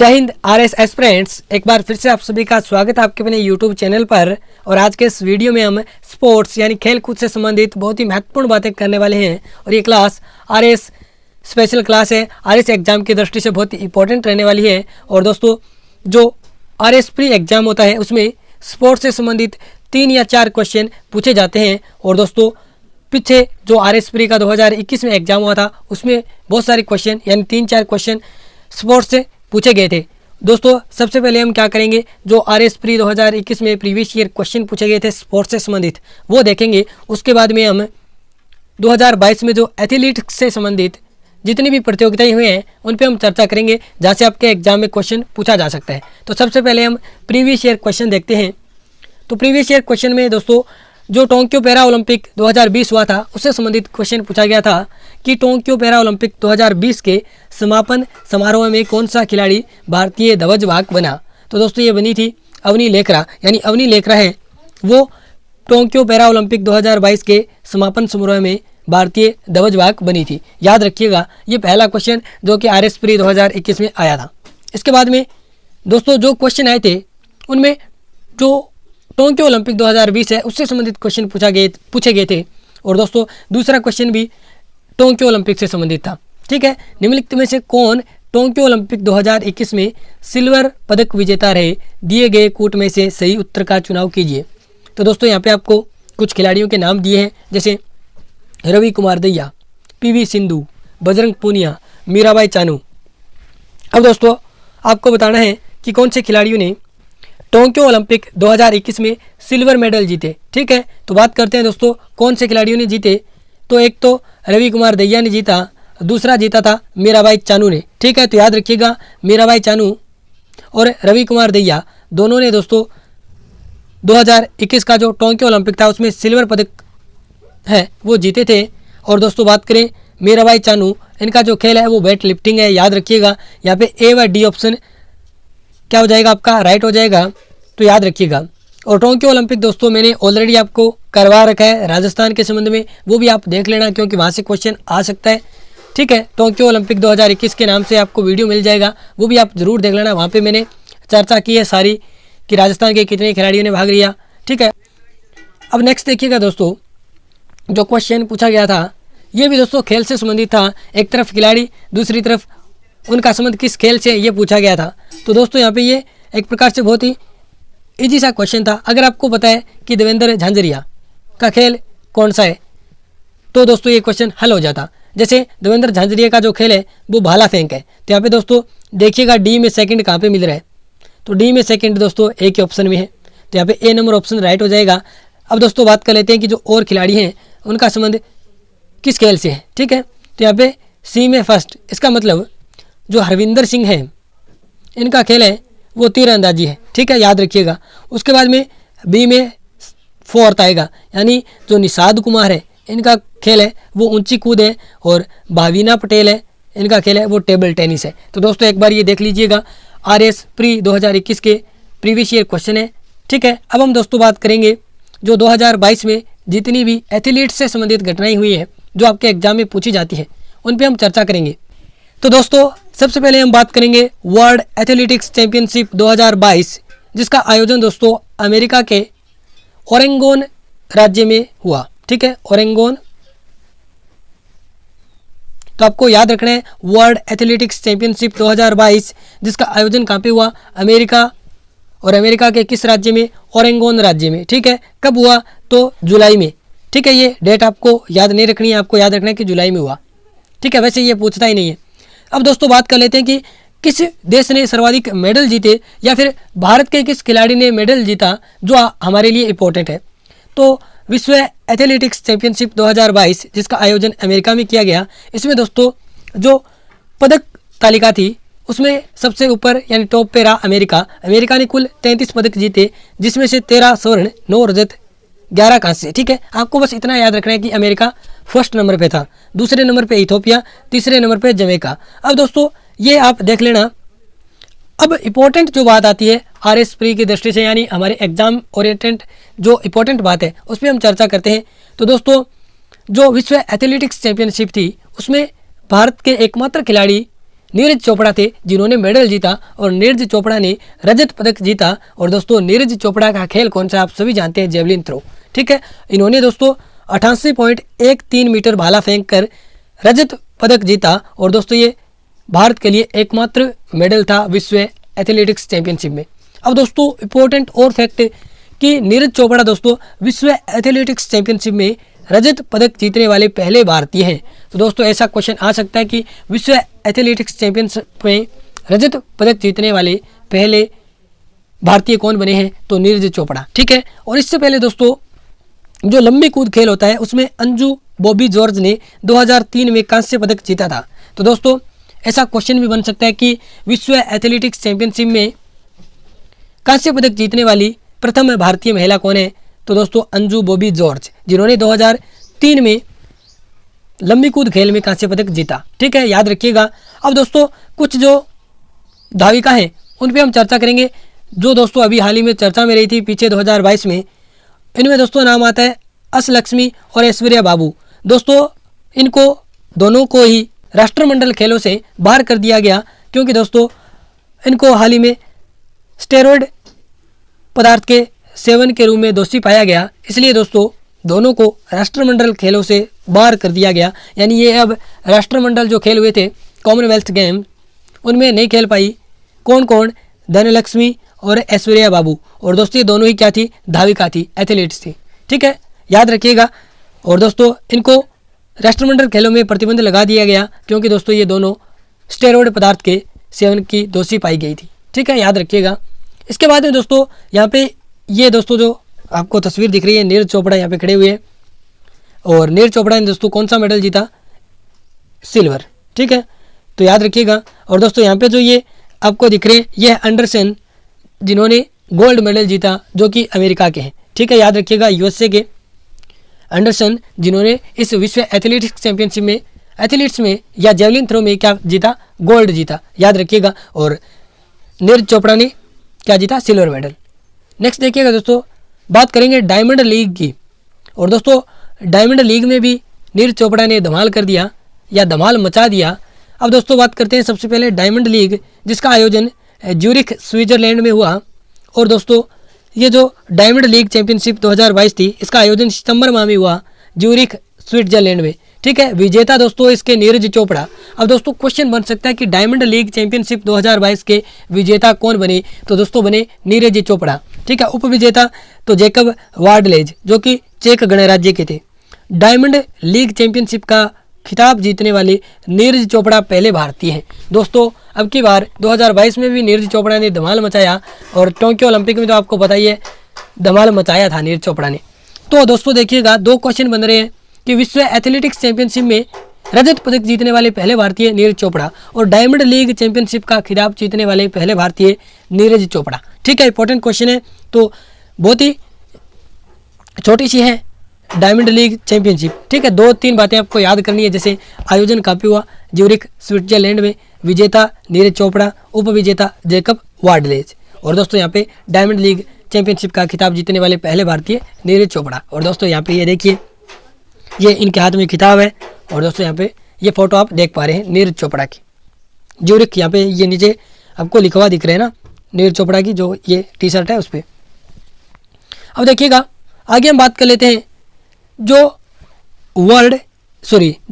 जय Hind RS aspirants, एक बार फिर से आप सभी का स्वागत है आपके अपने यूट्यूब चैनल पर। और आज के इस वीडियो में हम स्पोर्ट्स यानी खेल कूद से संबंधित बहुत ही महत्वपूर्ण बातें करने वाले हैं। और ये क्लास आरएस स्पेशल क्लास है, आरएस एग्जाम की दृष्टि से बहुत ही इंपॉर्टेंट रहने वाली है। और दोस्तों, जो आरएस प्री एग्जाम होता है उसमें स्पोर्ट्स से संबंधित 3 या 4 क्वेश्चन पूछे जाते हैं। और दोस्तों, पीछे जो आरएस प्री का 2021 में एग्जाम हुआ था उसमें बहुत सारे क्वेश्चन यानी 3-4 क्वेश्चन स्पोर्ट्स से पूछे गए थे। दोस्तों, सबसे पहले हम क्या करेंगे, जो आरएस प्री 2021 में प्रीवियस ईयर क्वेश्चन पूछे गए थे स्पोर्ट्स से संबंधित वो देखेंगे। उसके बाद में हम 2022 में जो एथलीटिक्स से संबंधित जितनी भी प्रतियोगिताएं हुई हैं उन पे हम चर्चा करेंगे, जहाँ से आपके एग्जाम में क्वेश्चन पूछा जा सकता है। तो सबसे पहले हम प्रीवियस ईयर क्वेश्चन देखते हैं। तो प्रीवियस ईयर क्वेश्चन में दोस्तों, जो टोक्यो पैरा ओलंपिक 2020 हुआ था उससे संबंधित क्वेश्चन पूछा गया था कि टोक्यो पैरा ओलंपिक 2020 के समापन समारोह में कौन सा खिलाड़ी भारतीय ध्वजवाहक बना। तो दोस्तों, ये बनी थी अवनी लेखरा, यानी अवनी लेखरा है वो टोक्यो पैरा ओलंपिक 2022 के समापन समारोह में भारतीय ध्वजवाहक बनी थी। याद रखिएगा, ये पहला क्वेश्चन जो कि आरएस प्री 2021 में आया था। इसके बाद में दोस्तों, जो क्वेश्चन आए थे उनमें जो टोक्यो ओलंपिक 2020 है उससे संबंधित क्वेश्चन पूछे गए थे। और दोस्तों, दूसरा क्वेश्चन भी टोक्यो ओलंपिक से संबंधित था। ठीक है, निम्नलिखित में से कौन टोक्यो ओलंपिक 2021 में सिल्वर पदक विजेता रहे, दिए गए कूट में से सही उत्तर का चुनाव कीजिए। तो दोस्तों, यहाँ पे आपको कुछ खिलाड़ियों के नाम दिए हैं, जैसे रवि कुमार दहिया, पीवी सिंधु, बजरंग पूनिया, मीराबाई चानू। अब दोस्तों, आपको बताना है कि कौन से खिलाड़ियों ने टोक्यो ओलंपिक 2021 में सिल्वर मेडल जीते। ठीक है, तो बात करते हैं दोस्तों कौन से खिलाड़ियों ने जीते। तो एक तो रवि कुमार दहिया ने जीता, दूसरा जीता था मीराबाई चानू ने। ठीक है, तो याद रखिएगा, मीराबाई चानू और रवि कुमार दहिया दोनों ने दोस्तों 2021 का जो टोक्यो ओलंपिक था उसमें सिल्वर पदक है वो जीते थे। और दोस्तों, बात करें मीराबाई चानू, इनका जो खेल है वो वेट लिफ्टिंग है। याद रखिएगा, यहाँ पे ए व डी ऑप्शन क्या हो जाएगा, आपका राइट हो जाएगा, तो याद रखिएगा। और टोक्यो ओलंपिक दोस्तों मैंने ऑलरेडी आपको करवा रखा है राजस्थान के संबंध में, वो भी आप देख लेना क्योंकि वहाँ से क्वेश्चन आ सकता है। ठीक है, टोक्यो ओलंपिक 2021 के नाम से आपको वीडियो मिल जाएगा, वो भी आप ज़रूर देख लेना। वहाँ पे मैंने चर्चा की है सारी कि राजस्थान के कितने खिलाड़ियों ने भाग लिया। ठीक है, अब नेक्स्ट देखिएगा दोस्तों, जो क्वेश्चन पूछा गया था ये भी दोस्तों खेल से संबंधित था। एक तरफ खिलाड़ी, दूसरी तरफ उनका संबंध किस खेल से, ये पूछा गया था। तो दोस्तों, यहाँ पे ये एक प्रकार से बहुत ही इजी सा क्वेश्चन था। अगर आपको पता है कि देवेंद्र झांझरिया का खेल कौन सा है तो दोस्तों ये क्वेश्चन हल हो जाता। जैसे देवेंद्र झांझरिया का जो खेल है वो भाला फेंक है। तो यहाँ पे दोस्तों देखिएगा डी में सेकंड कहाँ पे मिल रहा है, तो डी में सेकंड दोस्तों ए के ऑप्शन में है, तो यहाँ पे ए नंबर ऑप्शन राइट हो जाएगा। अब दोस्तों बात कर लेते हैं कि जो और खिलाड़ी हैं उनका संबंध किस खेल से है। ठीक है, तो यहाँ पे सी में फर्स्ट, इसका मतलब जो हरविंदर सिंह है इनका खेल है वो तीरंदाजी है। ठीक है, याद रखिएगा। उसके बाद में बी में फोर्थ आएगा, यानी जो निषाद कुमार है इनका खेल है वो ऊंची कूद है। और भावीना पटेल है, इनका खेल है वो टेबल टेनिस है। तो दोस्तों एक बार ये देख लीजिएगा, आरएस प्री 2021 के प्रीवियस ईयर क्वेश्चन है। ठीक है, अब हम दोस्तों बात करेंगे जो 2022 में जितनी भी एथलीट से संबंधित घटनाएं हुई हैं जो आपके एग्जाम में पूछी जाती है उन पर हम चर्चा करेंगे। तो दोस्तों, सबसे पहले हम बात करेंगे वर्ल्ड एथलेटिक्स चैंपियनशिप 2022, जिसका आयोजन दोस्तों अमेरिका के ओरेगोन राज्य में हुआ। ठीक है, ओरेगोन। तो आपको याद रखना है वर्ल्ड एथलेटिक्स चैंपियनशिप 2022 जिसका आयोजन कहाँ पे हुआ, अमेरिका। और अमेरिका के किस राज्य में, ओरेगोन राज्य में। ठीक है, कब हुआ, तो जुलाई में। ठीक है, ये डेट आपको याद नहीं रखनी है, आपको याद रखना है कि जुलाई में हुआ। ठीक है, वैसे ये पूछता ही नहीं है। अब दोस्तों बात कर लेते हैं कि किस देश ने सर्वाधिक मेडल जीते या फिर भारत के किस खिलाड़ी ने मेडल जीता, जो हमारे लिए इम्पोर्टेंट है। तो विश्व एथलेटिक्स चैंपियनशिप 2022 जिसका आयोजन अमेरिका में किया गया, इसमें दोस्तों जो पदक तालिका थी उसमें सबसे ऊपर यानी टॉप पे रहा अमेरिका। अमेरिका ने कुल 33 पदक जीते, जिसमें से 13 स्वर्ण, 9 रजत, 11 कांस्य। ठीक है, आपको बस इतना याद रखना है कि अमेरिका फर्स्ट नंबर पे था, दूसरे नंबर पे इथोपिया, तीसरे नंबर पे जमैका। अब दोस्तों ये आप देख लेना। अब इम्पोर्टेंट जो बात आती है आरएस प्री की दृष्टि से, यानी हमारे एग्जाम ओरिएंटेड जो इम्पोर्टेंट बात है उस पर हम चर्चा करते हैं। तो दोस्तों, जो विश्व एथलेटिक्स चैंपियनशिप थी उसमें भारत के एकमात्र खिलाड़ी नीरज चोपड़ा थे जिन्होंने मेडल जीता और नीरज चोपड़ा ने रजत पदक जीता। और दोस्तों नीरज चोपड़ा का खेल कौन सा आप सभी जानते हैं, जेवलिन थ्रो। ठीक है, इन्होंने दोस्तों 88.13 मीटर भाला फेंक कर रजत पदक जीता। और दोस्तों ये भारत के लिए एकमात्र मेडल था विश्व एथलेटिक्स चैंपियनशिप में। अब दोस्तों इंपॉर्टेंट और फैक्ट कि नीरज चोपड़ा दोस्तों विश्व एथलेटिक्स चैंपियनशिप में रजत पदक जीतने वाले पहले भारतीय हैं। तो दोस्तों ऐसा क्वेश्चन आ सकता है कि विश्व एथलेटिक्स चैंपियनशिप में रजत पदक जीतने वाले पहले भारतीय कौन बने हैं, तो नीरज चोपड़ा। ठीक है, और इससे पहले दोस्तों जो लंबी कूद खेल होता है उसमें अंजू बॉबी जॉर्ज ने 2003 में कांस्य पदक जीता था। तो दोस्तों ऐसा क्वेश्चन भी बन सकता है कि विश्व एथलेटिक्स चैंपियनशिप में कांस्य पदक जीतने वाली प्रथम भारतीय महिला कौन है, तो दोस्तों अंजू बॉबी जॉर्ज, जिन्होंने 2003 में लंबी कूद खेल में कांस्य पदक जीता। ठीक है, याद रखिएगा। अब दोस्तों कुछ जो धाविका हैं उन पे हम चर्चा करेंगे, जो दोस्तों अभी हाल ही में चर्चा में रही थी पीछे 2022 में। इनमें दोस्तों नाम आता है अस लक्ष्मी और ऐश्वर्या बाबू। दोस्तों इनको दोनों को ही राष्ट्रमंडल खेलों से बाहर कर दिया गया, क्योंकि दोस्तों इनको हाल ही में स्टेरॉयड पदार्थ के सेवन के रूप में दोषी पाया गया, इसलिए दोस्तों दोनों को राष्ट्रमंडल खेलों से बाहर कर दिया गया। यानी ये अब राष्ट्रमंडल जो खेल हुए थे कॉमनवेल्थ गेम उनमें नहीं खेल पाई। कौन कौन, धनलक्ष्मी और ऐश्वर्या बाबू। और दोस्तों ये दोनों ही क्या थी, धाविका थी, एथलीट्स थी। ठीक है, याद रखिएगा। और दोस्तों इनको राष्ट्रमंडल खेलों में प्रतिबंध लगा दिया गया, क्योंकि दोस्तों ये दोनों स्टेरॉयड पदार्थ के सेवन की दोषी पाई गई थी। ठीक है, याद रखिएगा। इसके बाद में दोस्तों यहाँ पे ये दोस्तों जो आपको तस्वीर दिख रही है, नीरज चोपड़ा यहाँ पे खड़े हुए हैं। और नीरज चोपड़ा ने दोस्तों कौन सा मेडल जीता, सिल्वर। ठीक है, तो याद रखिएगा। और दोस्तों यहाँ पे जो ये आपको दिख रहे हैं ये एंडरसन, जिन्होंने गोल्ड मेडल जीता, जो कि अमेरिका के हैं। ठीक है, याद रखिएगा, यूएसए के एंडरसन, जिन्होंने इस विश्व एथलेटिक्स चैंपियनशिप में एथलीट्स में या जेवलिन थ्रो में क्या जीता, गोल्ड जीता, याद रखिएगा। और नीरज चोपड़ा ने क्या जीता, सिल्वर मेडल। नेक्स्ट देखिएगा दोस्तों, बात करेंगे डायमंड लीग की। और दोस्तों डायमंड लीग में भी नीरज चोपड़ा ने धमाल कर दिया या धमाल मचा दिया। अब दोस्तों बात करते हैं सबसे पहले डायमंड लीग, जिसका आयोजन ज्यूरिख स्विट्जरलैंड में हुआ। और दोस्तों ये जो डायमंड लीग चैंपियनशिप 2022 थी, इसका आयोजन सितंबर माह में हुआ ज्यूरिख स्विट्जरलैंड में। ठीक है, विजेता दोस्तों इसके नीरज चोपड़ा। अब दोस्तों क्वेश्चन बन सकता है कि डायमंड लीग चैंपियनशिप 2022 के विजेता कौन बने, तो दोस्तों बने नीरज चोपड़ा। ठीक है, उप विजेता तो जैकब वार्डलेज, जो कि चेक गणराज्य के थे। डायमंड लीग चैंपियनशिप का खिताब जीतने वाले नीरज चोपड़ा पहले भारतीय हैं। दोस्तों अब की बार 2022 में भी नीरज चोपड़ा ने धमाल मचाया, और टोक्यो ओलंपिक में तो आपको पता ही है धमाल मचाया था नीरज चोपड़ा ने। तो दोस्तों देखिएगा, दो क्वेश्चन बन रहे हैं कि विश्व एथलेटिक्स चैंपियनशिप में रजत पदक जीतने वाले पहले भारतीय नीरज चोपड़ा, और डायमंड लीग चैंपियनशिप का खिताब जीतने वाले पहले भारतीय नीरज चोपड़ा। ठीक है, इंपॉर्टेंट क्वेश्चन है, तो बहुत ही छोटी सी है डायमंड लीग चैंपियनशिप। ठीक है, 2-3 बातें आपको याद करनी है, जैसे आयोजन कहाँ पे हुआ, ज्यूरिख स्विट्जरलैंड में, विजेता नीरज चोपड़ा, उप विजेता जैकब वार्डलेज। और दोस्तों यहाँ पे डायमंड लीग चैंपियनशिप का खिताब जीतने वाले पहले भारतीय नीरज चोपड़ा। और दोस्तों यहाँ पे ये देखिए, ये इनके हाथ में खिताब है। और दोस्तों यहाँ पे ये फोटो आप देख पा रहे हैं नीरज चोपड़ा की, ज्यूरिख। यहाँ पे ये नीचे आपको लिखवा दिख रहे हैं ना, नीरज चोपड़ा की जो ये टी शर्ट है उस पर। अब देखिएगा आगे हम बात कर लेते हैं जो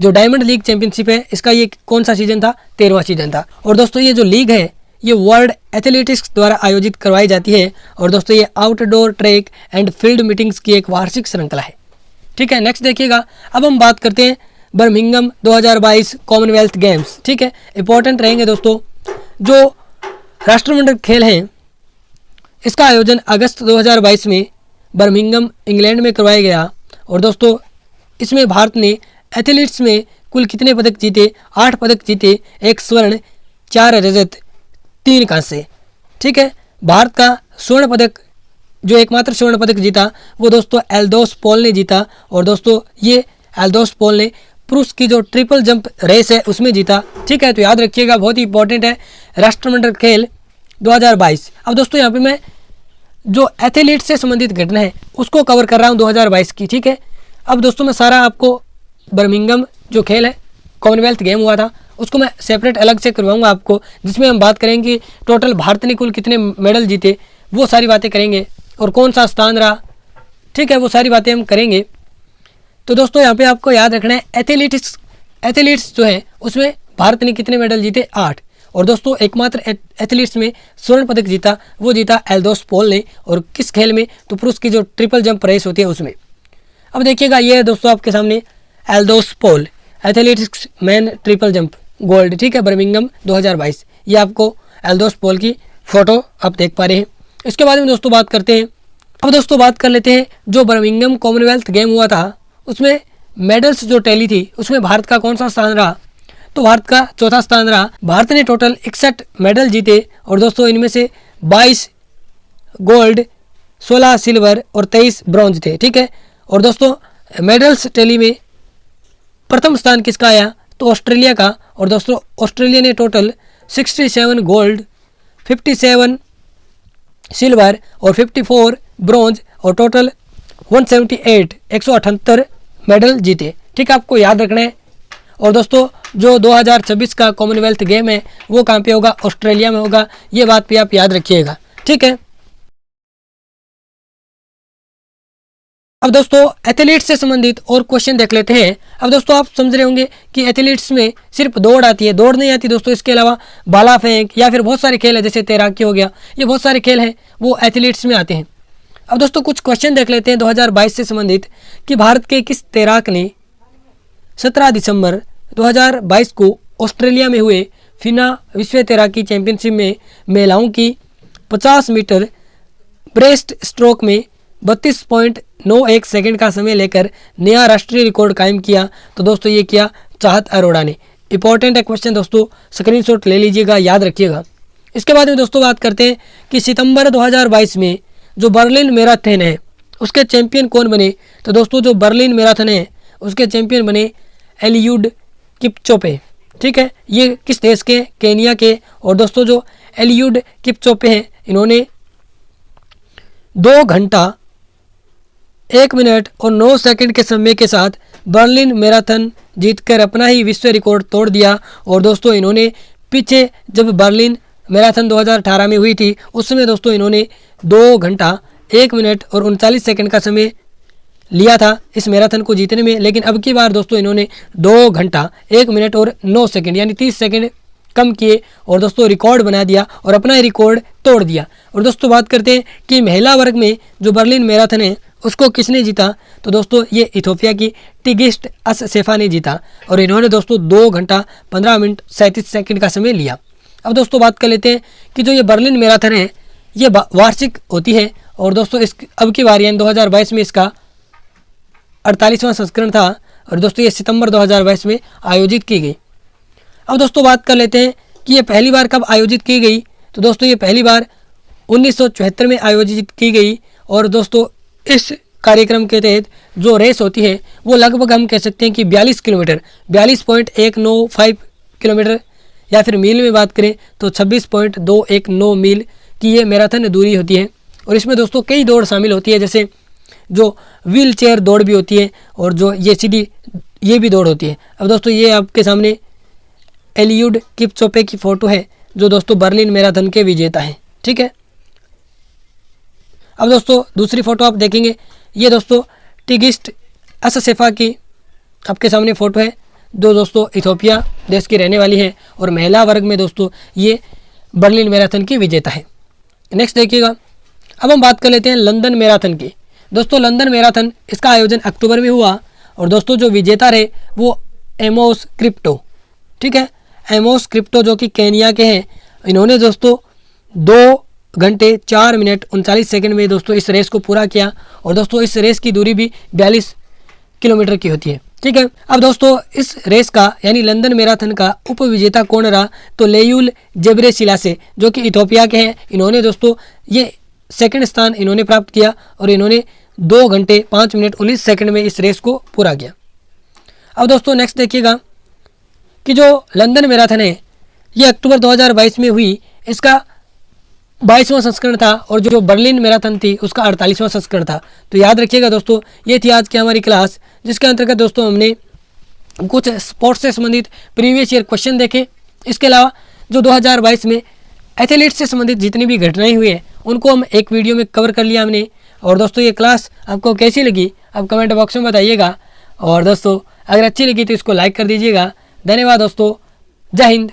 डायमंड लीग चैंपियनशिप है, इसका ये कौन सा सीजन था, 13वां सीजन था। और दोस्तों ये जो लीग है ये वर्ल्ड एथलेटिक्स द्वारा आयोजित करवाई जाती है। और दोस्तों ये outdoor track and field meetings की एक वार्षिक श्रृंखला है। ठीक है, नेक्स्ट देखिएगा, अब हम बात करते हैं बर्मिंघम 2022 कॉमनवेल्थ गेम्स। ठीक है, इंपॉर्टेंट रहेंगे दोस्तों। जो राष्ट्रमंडल खेल हैं इसका आयोजन अगस्त 2022 में बर्मिंघम इंग्लैंड में करवाया गया। और दोस्तों इसमें भारत ने एथलीट्स में कुल कितने पदक जीते, 8 पदक जीते, 1 स्वर्ण, 4 रजत, 3 कांस्य। ठीक है, भारत का स्वर्ण पदक जो एकमात्र स्वर्ण पदक जीता वो दोस्तों एल्दोस पॉल ने जीता। और दोस्तों ये एल्दोस पॉल ने पुरुष की जो ट्रिपल जंप रेस है उसमें जीता। ठीक है, तो याद रखिएगा, बहुत ही इंपॉर्टेंट है राष्ट्रमंडल खेल 2022। अब दोस्तों यहाँ पे मैं जो एथलीट से संबंधित घटना है उसको कवर कर रहा हूँ 2022 की। ठीक है, अब दोस्तों मैं सारा आपको बर्मिंघम जो खेल है कॉमनवेल्थ गेम हुआ था उसको मैं सेपरेट अलग से करवाऊंगा आपको, जिसमें हम बात करेंगे टोटल भारत ने कुल कितने मेडल जीते, वो सारी बातें करेंगे और कौन सा स्थान रहा, ठीक है, वो सारी बातें हम करेंगे। तो दोस्तों यहाँ पे आपको याद रखना है एथलीट्स जो है उसमें भारत ने कितने मेडल जीते, 8। और दोस्तों एकमात्र एथलीट्स में स्वर्ण पदक जीता, वो जीता एल्दोस पोल ने। और किस खेल में, तो पुरुष की जो ट्रिपल जंप रेस होती है उसमें। अब देखिएगा ये है दोस्तों आपके सामने Eldhose Paul athletics man triple jump gold, ठीक है, बर्मिंघम 2022। ये आपको एल्दोस पोल की फोटो आप देख पा रहे हैं। इसके बाद में दोस्तों बात करते हैं, अब दोस्तों बात कर लेते हैं जो बर्मिंघम कॉमनवेल्थ गेम हुआ था उसमें मेडल्स जो टैली थी उसमें भारत का कौन सा स्थान रहा, तो भारत का चौथा स्थान रहा। भारत ने टोटल 61 मेडल जीते और दोस्तों इनमें से 22 गोल्ड, 16 सिल्वर और 23 ब्रॉन्ज थे, ठीक है। और दोस्तों मेडल्स टैली में प्रथम स्थान किसका आया, तो ऑस्ट्रेलिया का। और दोस्तों ऑस्ट्रेलिया ने टोटल 67 गोल्ड, 57 सिल्वर और 54 ब्रॉन्ज और टोटल 178 मेडल जीते, ठीक है, आपको याद रखना है। और दोस्तों जो 2026 का कॉमनवेल्थ गेम है वो कहाँ पे होगा, ऑस्ट्रेलिया में होगा, ये बात भी आप याद रखिएगा, ठीक है। अब दोस्तों एथलीट्स से संबंधित और क्वेश्चन देख लेते हैं। अब दोस्तों आप समझ रहे होंगे कि एथलीट्स में सिर्फ दौड़ आती है, दौड़ नहीं आती दोस्तों, इसके अलावा भाला फेंक या फिर बहुत सारे खेल है जैसे तैराकी हो गया, ये बहुत सारे खेल हैं वो एथलीट्स में आते हैं। अब दोस्तों कुछ क्वेश्चन देख लेते हैं 2022 से संबंधित कि भारत के किस तैराक ने 17 दिसंबर 2022 को ऑस्ट्रेलिया में हुए फिना विश्व तैराकी चैंपियनशिप में महिलाओं की 50 मीटर ब्रेस्ट स्ट्रोक में 32.91 सेकंड का समय लेकर नया राष्ट्रीय रिकॉर्ड कायम किया, तो दोस्तों ये किया चाहत अरोड़ा ने। इंपॉर्टेंट है क्वेश्चन दोस्तों, स्क्रीनशॉट ले लीजिएगा, याद रखिएगा। इसके बाद में दोस्तों बात करते हैं कि सितंबर 2022 में जो बर्लिन मैराथन है उसके चैंपियन कौन बने, तो दोस्तों जो बर्लिन मैराथन है उसके चैंपियन बने एलियूड किपचोपे, ठीक है, ये किस देश के, केनिया के। और दोस्तों जो एलियूड किपचोपे हैं इन्होंने 2 घंटा 1 मिनट और 9 सेकंड के समय के साथ बर्लिन मैराथन जीतकर अपना ही विश्व रिकॉर्ड तोड़ दिया। और दोस्तों इन्होंने पीछे जब बर्लिन मैराथन 2018 में हुई थी उस समय दोस्तों इन्होंने 2 घंटा 1 मिनट और 39 सेकंड का समय लिया था इस मैराथन को जीतने में, लेकिन अब की बार दोस्तों इन्होंने 2 घंटा 1 मिनट और 9 सेकंड यानी 30 सेकंड कम किए और दोस्तों रिकॉर्ड बना दिया और अपना ही रिकॉर्ड तोड़ दिया। और दोस्तों बात करते हैं कि महिला वर्ग में जो बर्लिन मैराथन है उसको किसने जीता, तो दोस्तों ये इथोपिया की टिगिस्ट अससेफा ने जीता और इन्होंने दोस्तों 2 घंटा 15 मिनट 37 सेकंड का समय लिया। अब दोस्तों बात कर लेते हैं कि जो ये बर्लिन मैराथन है ये वार्षिक होती है और दोस्तों इस अब की बार यानी 2022 में इसका 48वां संस्करण था और दोस्तों ये सितंबर 2022 में आयोजित की गई। अब दोस्तों बात कर लेते हैं कि ये पहली बार कब आयोजित की गई, तो दोस्तों ये पहली बार 1974 में आयोजित की गई। और दोस्तों इस कार्यक्रम के तहत जो रेस होती है वो लगभग हम कह सकते हैं कि 42 किलोमीटर 42.195 किलोमीटर या फिर मील में बात करें तो 26.219 मील की ये मैराथन दूरी होती है। और इसमें दोस्तों कई दौड़ शामिल होती है, जैसे जो व्हील चेयर दौड़ भी होती है और जो ये सीधी ये भी दौड़ होती है। अब दोस्तों ये आपके सामने एलियूड किपचोपे की फ़ोटो है जो दोस्तों बर्लिन मैराथन के विजेता हैं, ठीक है। अब दोस्तों दूसरी फ़ोटो आप देखेंगे, ये दोस्तों टिगिस्ट अससेफा की आपके सामने फ़ोटो है जो दोस्तों इथोपिया देश की रहने वाली है और महिला वर्ग में दोस्तों ये बर्लिन मैराथन की विजेता है। नेक्स्ट देखिएगा, अब हम बात कर लेते हैं लंदन मैराथन की। दोस्तों लंदन मैराथन इसका आयोजन अक्टूबर में हुआ और दोस्तों जो विजेता रहे वो एमोस क्रिप्टो, ठीक है, एमोस क्रिप्टो जो कि केनिया के हैं। इन्होंने दोस्तों 2 घंटे 4 मिनट 39 सेकंड में दोस्तों इस रेस को पूरा किया और दोस्तों इस रेस की दूरी भी 42 किलोमीटर की होती है, ठीक है। अब दोस्तों इस रेस का यानी लंदन मैराथन का उप विजेता कौन रहा, तो लेयुल जेब्रेसिलासे जो कि इथोपिया के हैं। इन्होंने दोस्तों ये सेकंड स्थान इन्होंने प्राप्त किया और इन्होंने 2 घंटे 5 मिनट 19 सेकंड में इस रेस को पूरा किया। अब दोस्तों नेक्स्ट देखिएगा कि जो लंदन मैराथन है ये अक्टूबर 2022 में हुई, इसका 22वां संस्करण था और जो बर्लिन मैराथन थी उसका 48वां संस्करण था। तो याद रखिएगा दोस्तों, ये थी आज की हमारी क्लास जिसके अंतर्गत दोस्तों हमने कुछ स्पोर्ट्स से संबंधित प्रीवियस ईयर क्वेश्चन देखे। इसके अलावा जो 2022 में एथलीट से संबंधित जितनी भी घटनाएं हुई है उनको हम एक वीडियो में कवर कर लिया हमने। और दोस्तों ये क्लास आपको कैसी लगी आप कमेंट बॉक्स में बताइएगा। और दोस्तों अगर अच्छी लगी तो इसको लाइक कर दीजिएगा। धन्यवाद दोस्तों, जय हिंद।